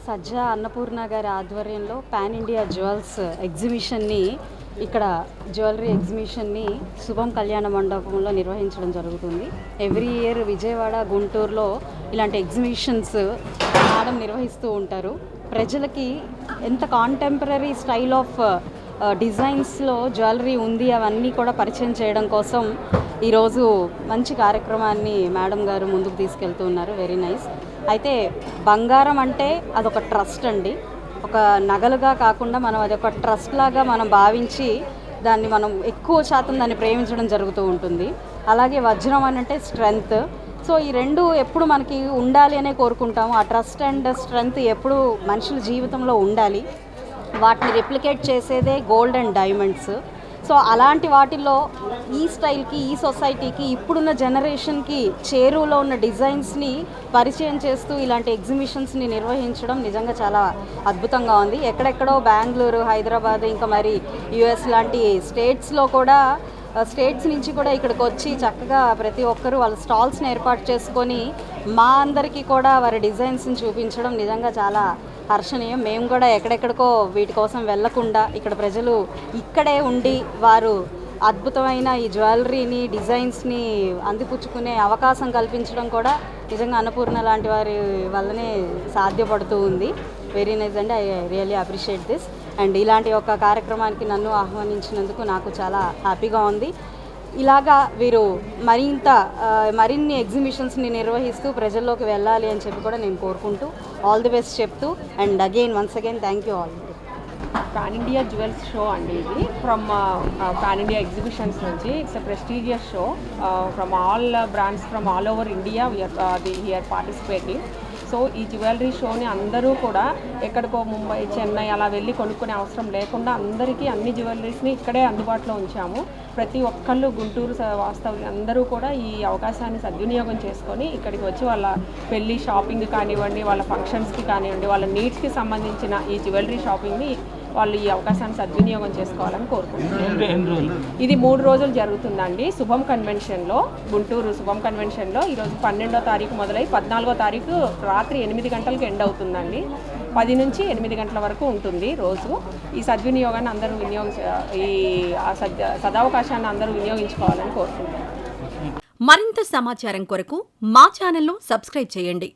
సజ్జా అన్నపూర్ణ గారి ఆధ్వర్యంలో pan India jewels ఎగ్జిబిషన్ని ఇక్కడ జ్యువెలరీ ఎగ్జిబిషన్ని శుభం కళ్యాణ మండపంలో నిర్వహించడం జరుగుతుంది. ఎవ్రీ ఇయర్ విజయవాడ, గుంటూరులో ఇలాంటి ఎగ్జిబిషన్స్ మేడం నిర్వహిస్తూ ఉంటారు. ప్రజలకి ఎంత కాంటెంపరీ స్టైల్ ఆఫ్ డిజైన్స్లో జ్యువెలరీ ఉంది అవన్నీ కూడా పరిచయం చేయడం కోసం ఈరోజు మంచి కార్యక్రమాన్ని మేడం గారు ముందుకు తీసుకెళ్తూ ఉన్నారు. Very nice. అయితే బంగారం అంటే అదొక ట్రస్ట్ అండి. ఒక నగలుగా కాకుండా మనం అదొక ట్రస్ట్ లాగా మనం భావించి దాన్ని మనం ఎక్కువ శాతం దాన్ని ప్రేమించడం జరుగుతూ ఉంటుంది. అలాగే వజ్రం అని అంటే స్ట్రెంగ్త్. సో ఈ రెండు ఎప్పుడు మనకి ఉండాలి అనే కోరుకుంటాము. ఆ ట్రస్ట్ అండ్ స్ట్రెంగ్త్ ఎప్పుడు మనుషుల జీవితంలో ఉండాలి. వాటిని రెప్లికేట్ చేసేదే గోల్డ్ అండ్ డైమండ్స్. సో అలాంటి వాటిల్లో ఈ స్టైల్కి, ఈ సొసైటీకి, ఇప్పుడున్న జనరేషన్కి చేరువలో ఉన్న డిజైన్స్ని పరిచయం చేస్తూ ఇలాంటి ఎగ్జిబిషన్స్ని నిర్వహించడం నిజంగా చాలా అద్భుతంగా ఉంది. ఎక్కడెక్కడో బెంగళూరు, హైదరాబాద్, ఇంకా మరి యుఎస్ లాంటి స్టేట్స్ నుంచి కూడా ఇక్కడికి వచ్చి చక్కగా ప్రతి ఒక్కరూ వాళ్ళ స్టాల్స్ని ఏర్పాటు చేసుకొని మా అందరికీ కూడా వారి డిజైన్స్ని చూపించడం నిజంగా చాలా హర్షణీయం. మేము కూడా ఎక్కడెక్కడికో వీటి కోసం వెళ్లకుండా ఇక్కడ ప్రజలు ఇక్కడే ఉండి వారు అద్భుతమైన ఈ జ్యువెలరీని, డిజైన్స్ని అందిపుచ్చుకునే అవకాశం కల్పించడం కూడా నిజంగా అన్నపూర్ణ లాంటి వారి వల్లనే సాధ్యపడుతూ ఉంది. వెరీ నైస్ అండి. I really appreciate this. And ఇలాంటి ఒక కార్యక్రమానికి నన్ను ఆహ్వానించినందుకు నాకు చాలా హ్యాపీగా ఉంది. ఇలాగా వీరు మరిన్ని ఎగ్జిబిషన్స్ని నిర్వహిస్తూ ప్రజల్లోకి వెళ్ళాలి అని చెప్పి కూడా నేను కోరుకుంటూ ఆల్ ది బెస్ట్ చెప్తూ and once again thank you all. Pan India jewels show అండి ఇది. ఫ్రమ్ పాన్ ఇండియా ఎగ్జిబిషన్స్ నుంచి. It's a prestigious show from all brands from all over India we are participating. So ఈ jewellery షోని అందరూ కూడా ఎక్కడికో ముంబై, చెన్నై అలా వెళ్ళి కొనుక్కునే అవసరం లేకుండా అందరికీ అన్ని జ్యువెలరీస్ని ఇక్కడే అందుబాటులో ఉంచాము. ప్రతి ఒక్కళ్ళు గుంటూరు వాస్తవులు అందరూ కూడా ఈ అవకాశాన్ని సద్వినియోగం చేసుకొని ఇక్కడికి వచ్చి వాళ్ళ పెళ్ళి షాపింగ్ కానివ్వండి, వాళ్ళ ఫంక్షన్స్కి కానివ్వండి, వాళ్ళ నీడ్స్కి సంబంధించిన ఈ జ్యువెలరీ షాపింగ్ని వాళ్ళు ఈ అవకాశాన్ని సద్వినియోగం చేసుకోవాలని కోరుకుంటున్నాను. ఇది 3 రోజులు జరుగుతుందండి. శుభం కన్వెన్షన్లో, గుంటూరు శుభం కన్వెన్షన్లో ఈరోజు 12వ తారీఖు మొదలై 14వ తారీఖు రాత్రి 8 గంటలకు ఎండ్ అవుతుందండి. 10 నుంచి 8 గంటల వరకు ఉంటుంది రోజు. ఈ సద్వినియోగాన్ని అందరూ సదవకాశాన్ని అందరూ వినియోగించుకోవాలని కోరుకుంటున్నాను. మరింత సమాచారం కొరకు మా ఛానల్ను సబ్స్క్రైబ్ చేయండి.